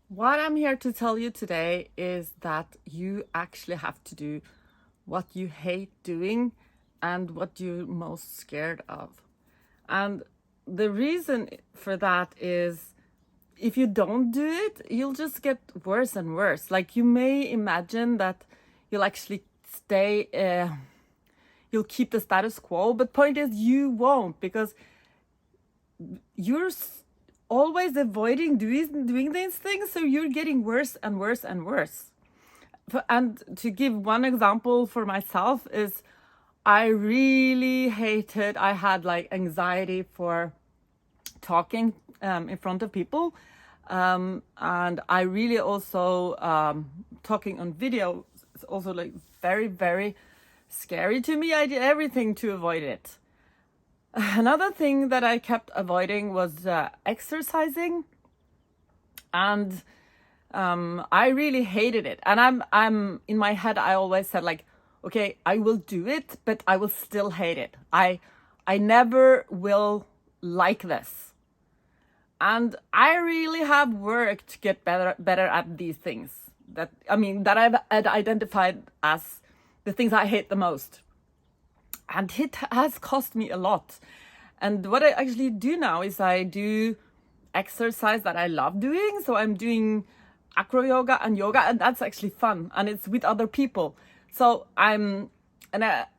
What I'm here to tell you today is that you actually have to do what you hate doing and what you're most scared of. And the reason for that is if you don't do it, you'll just get worse and worse. Like you may imagine that you'll actually you'll keep the status quo, but point is you won't because you're always avoiding doing these things, so you're getting worse and worse and worse. And to give one example for myself is I really hated, I had like anxiety for talking in front of people. And I really also, talking on video is also like very, very scary to me. I did everything to avoid it. Another thing that I kept avoiding was exercising, and I really hated it. And I'm in my head, I always said like, okay, I will do it, but I will still hate it. I never will like this. And I really have worked to get better at these things that I've identified as the things I hate the most. And it has cost me a lot. And what I actually do now is I do exercise that I love doing. So I'm doing acro yoga and yoga, and that's actually fun, and it's with other people. So I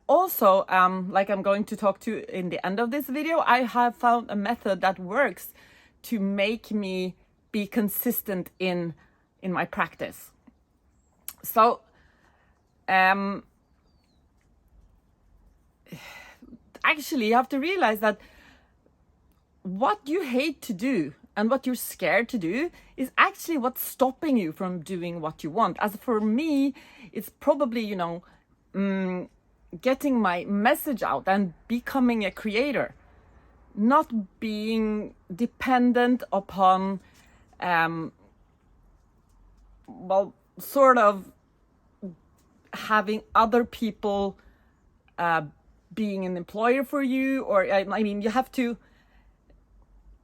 also, like I'm going to talk to in the end of this video, I have found a method that works to make me be consistent in my practice. So actually you have to realize that what you hate to do and what you're scared to do is actually what's stopping you from doing what you want. As for me, it's probably, getting my message out and becoming a creator, not being dependent upon, sort of having other people being an employer for you. Or you have to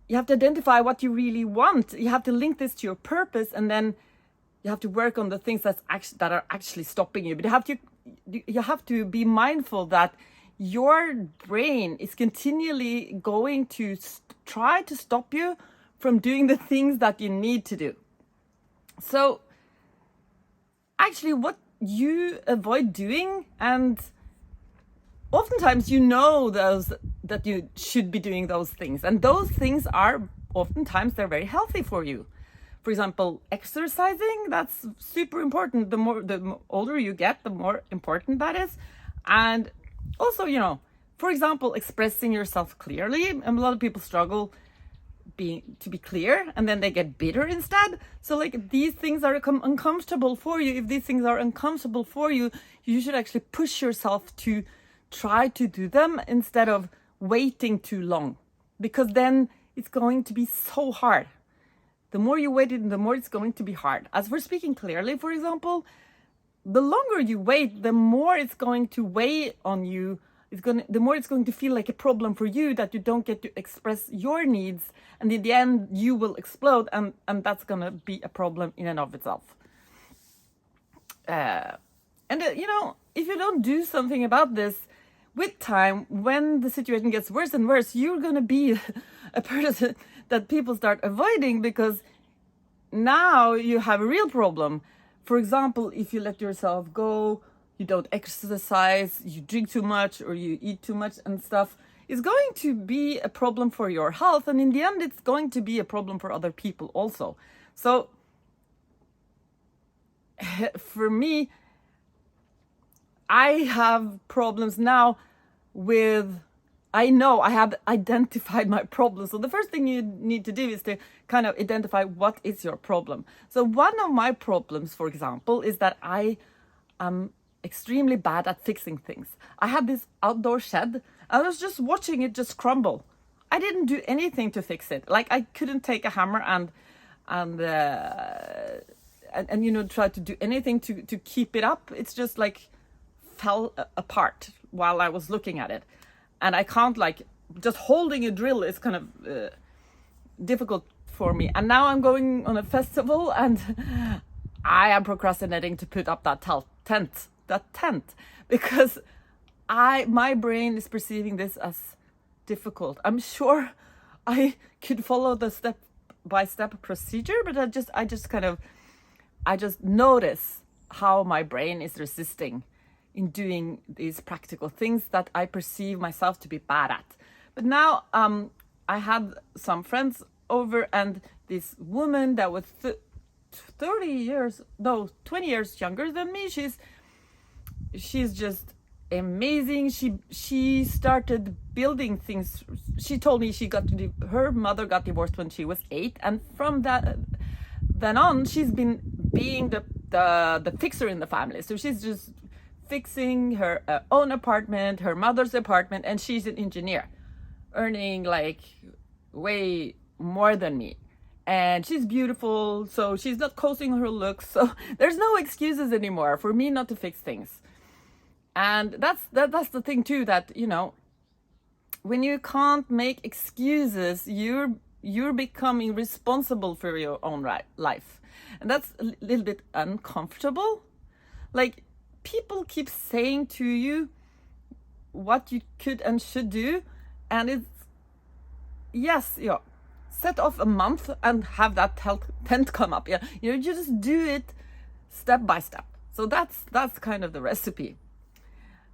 identify what you really want. You have to link this to your purpose, and then you have to work on the things that are actually stopping you. But you have to be mindful that your brain is continually going to try to stop you from doing the things that you need to do. So actually what you avoid doing, and oftentimes those that you should be doing those things, and those things are oftentimes they're very healthy for you. For example, exercising, that's super important. The older you get, the more important that is. And also, for example, expressing yourself clearly. And a lot of people struggle to be clear, and then they get bitter instead. So like these things are uncomfortable for you. If these things are uncomfortable for you, you should actually push yourself to try to do them instead of waiting too long, because then it's going to be so hard. The more you wait, the more it's going to be hard. As for speaking clearly, for example, the longer you wait, the more it's going to weigh on you. The more it's going to feel like a problem for you that you don't get to express your needs, and in the end you will explode, and that's going to be a problem in and of itself. If you don't do something about this, with time, when the situation gets worse and worse, you're going to be a person that people start avoiding, because now you have a real problem. For example, if you let yourself go, you don't exercise, you drink too much, or you eat too much and stuff, it's going to be a problem for your health. And in the end, it's going to be a problem for other people also. So for me, I have problems now I know I have identified my problem. So the first thing you need to do is to kind of identify what is your problem. So one of my problems, for example, is that I am extremely bad at fixing things. I had this outdoor shed. I was just watching it just crumble. I didn't do anything to fix it. Like I couldn't take a hammer and try to do anything to keep it up. It's just like fell apart while I was looking at it. And I can't, like, just holding a drill is kind of difficult for me. And now I'm going on a festival and I am procrastinating to put up that tent, because my brain is perceiving this as difficult. I'm sure I could follow the step-by-step procedure, but I just notice how my brain is resisting in doing these practical things that I perceive myself to be bad at. But now I had some friends over, and this woman that was 20 years younger than me, she's just amazing. She started building things. She told me her mother got divorced when she was 8, and from then on she's been being the fixer in the family. So she's just fixing her own apartment, her mother's apartment, and she's an engineer earning like way more than me. And she's beautiful, so she's not coasting her looks. So there's no excuses anymore for me not to fix things. And that's the thing too, that, you know, when you can't make excuses, you're becoming responsible for your own life. And that's a little bit uncomfortable. Like, people keep saying to you what you could and should do, and it's, yes, yeah, set off a month and have that tent come up. Yeah, you just do it step by step. So that's kind of the recipe.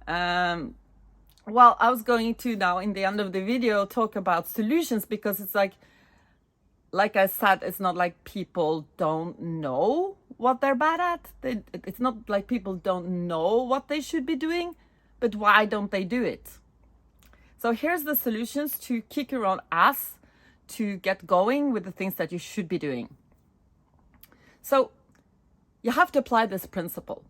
Well, I was going to now in the end of the video talk about solutions, because it's like I said, it's not like people don't know what they're bad at. It's not like people don't know what they should be doing, but why don't they do it? So here's the solutions to kick your own ass to get going with the things that you should be doing. So you have to apply this principle.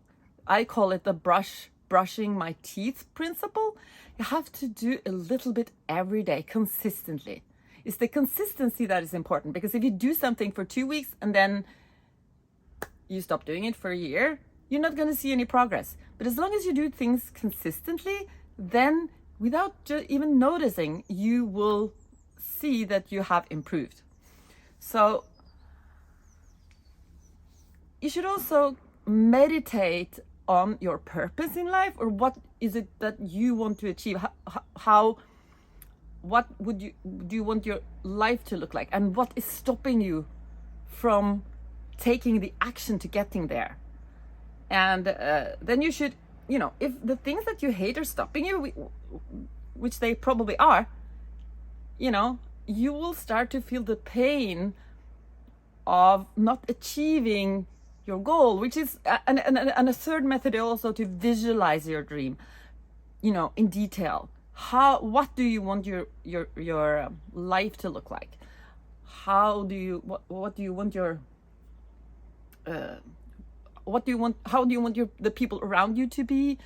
I call it the brushing my teeth principle. You have to do a little bit every day consistently. It's the consistency that is important, because if you do something for 2 weeks and then you stop doing it for a year, you're not going to see any progress. But as long as you do things consistently, then without even noticing, you will see that you have improved. So you should also meditate on your purpose in life, or what is it that you want to achieve? What do you want your life to look like, and what is stopping you from taking the action to getting there? And then you should, you know, if the things that you hate are stopping you, which they probably are, you know, you will start to feel the pain of not achieving your goal, which is and a third method is also to visualize your dream, you know, in detail. What do you want your life to look like? How do you want the people around you to be?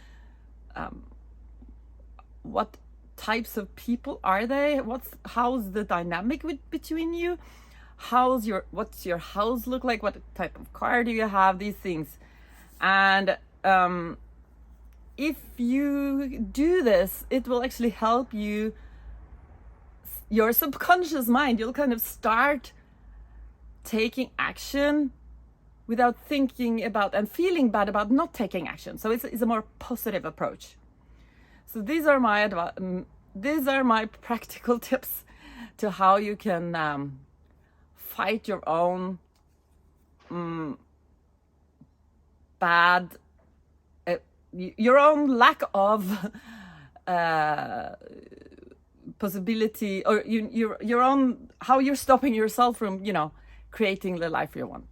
What types of people are they? How's the dynamic between you? What's your house look like? What type of car do you have? These things. And if you do this, it will actually help you, your subconscious mind. You'll kind of start taking action without thinking about and feeling bad about not taking action. So it's a more positive approach. So these are my practical tips to how you can fight your own your own lack of possibility, or your own, how you're stopping yourself from, you know, creating the life you want.